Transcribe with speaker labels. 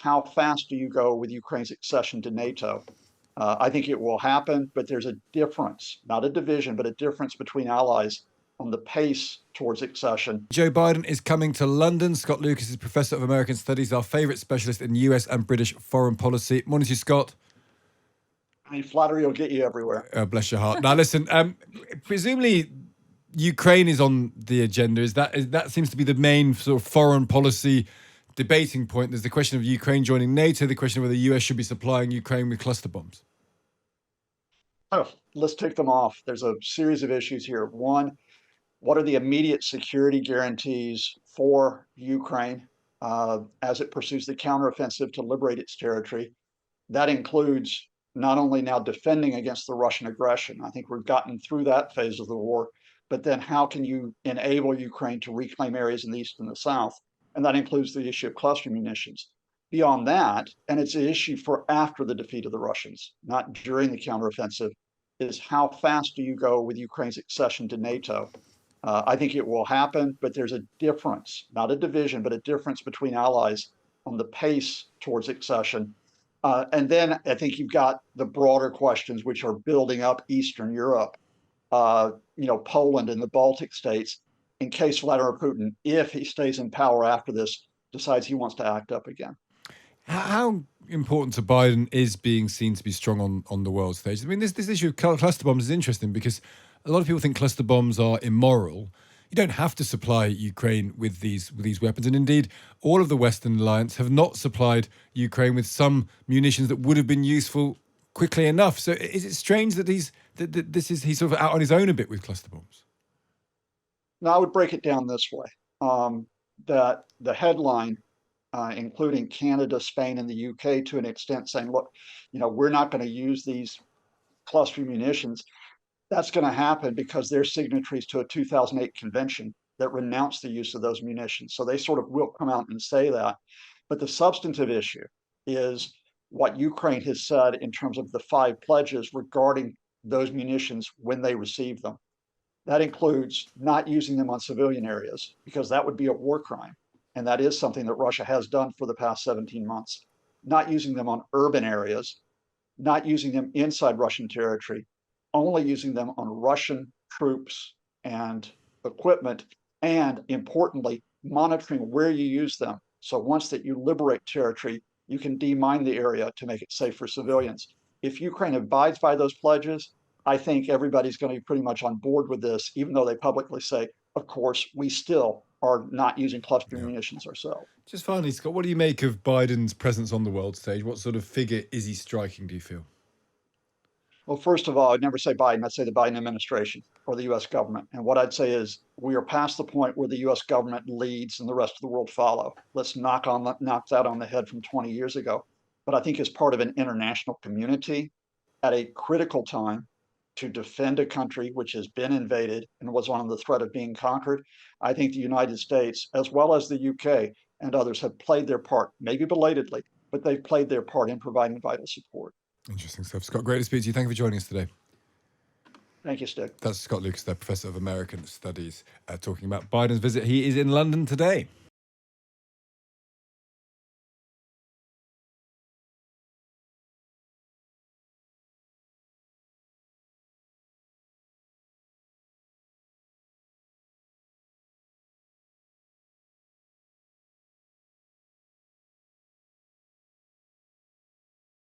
Speaker 1: how fast do you go with Ukraine's accession to NATO? I think it will happen, but there's a difference, not a division, but a difference between allies on the pace towards accession.
Speaker 2: Joe Biden is coming to London. Scott Lucas is Professor of American Studies, our favourite specialist in US and British foreign policy. Morning to you, Scott.
Speaker 1: I mean, flattery will get you everywhere.
Speaker 2: Bless your heart. Now, listen, presumably Ukraine is on the agenda. That seems to be the main sort of foreign policy debating point. There's the question of Ukraine joining NATO, the question of whether the US should be supplying Ukraine with cluster bombs.
Speaker 1: Oh, let's take them off. There's a series of issues here. One, what are the immediate security guarantees for Ukraine as it pursues the counteroffensive to liberate its territory? That includes not only now defending against the Russian aggression. I think we've gotten through that phase of the war, but then how can you enable Ukraine to reclaim areas in the east and the south? And that includes the issue of cluster munitions. Beyond that, and it's an issue for after the defeat of the Russians, not during the counteroffensive, is how fast do you go with Ukraine's accession to NATO? I think it will happen, but there's a difference, not a division, but a difference between allies on the pace towards accession. And then I think you've got the broader questions which are building up Eastern Europe, Poland and the Baltic states, in case Vladimir Putin, if he stays in power after this, decides he wants to act up again.
Speaker 2: How important to Biden is being seen to be strong on the world stage? I mean, this issue of cluster bombs is interesting because a lot of people think cluster bombs are immoral. You don't have to supply Ukraine with these weapons. And indeed, all of the Western alliance have not supplied Ukraine with some munitions that would have been useful quickly enough. So is it strange that he's sort of out on his own a bit with cluster bombs?
Speaker 1: No, I would break it down this way. That the headline, including Canada, Spain, and the UK to an extent, saying, look, we're not going to use these cluster munitions. That's going to happen because they're signatories to a 2008 convention that renounced the use of those munitions. So they sort of will come out and say that. But the substantive issue is what Ukraine has said in terms of the 5 pledges regarding those munitions when they receive them. That includes not using them on civilian areas, because that would be a war crime. And that is something that Russia has done for the past 17 months. Not using them on urban areas, not using them inside Russian territory, only using them on Russian troops and equipment, and importantly, monitoring where you use them. So once that you liberate territory, you can demine the area to make it safe for civilians. If Ukraine abides by those pledges, I think everybody's going to be pretty much on board with this, even though they publicly say, of course, we still are not using cluster munitions ourselves.
Speaker 2: Just finally, Scott, what do you make of Biden's presence on the world stage? What sort of figure is he striking, do you feel?
Speaker 1: Well, first of all, I'd never say Biden. I'd say the Biden administration or the U.S. government. And what I'd say is we are past the point where the U.S. government leads and the rest of the world follow. Let's knock that on the head from 20 years ago. But I think as part of an international community at a critical time to defend a country which has been invaded and was on the threat of being conquered, I think the United States, as well as the UK and others, have played their part, maybe belatedly, but they've played their part in providing vital support.
Speaker 2: Interesting stuff. Scott, great to speak to you. Thank you for joining us today.
Speaker 1: Thank you, Stig.
Speaker 2: That's Scott Lucas, the Professor of American Studies, talking about Biden's visit. He is in London today.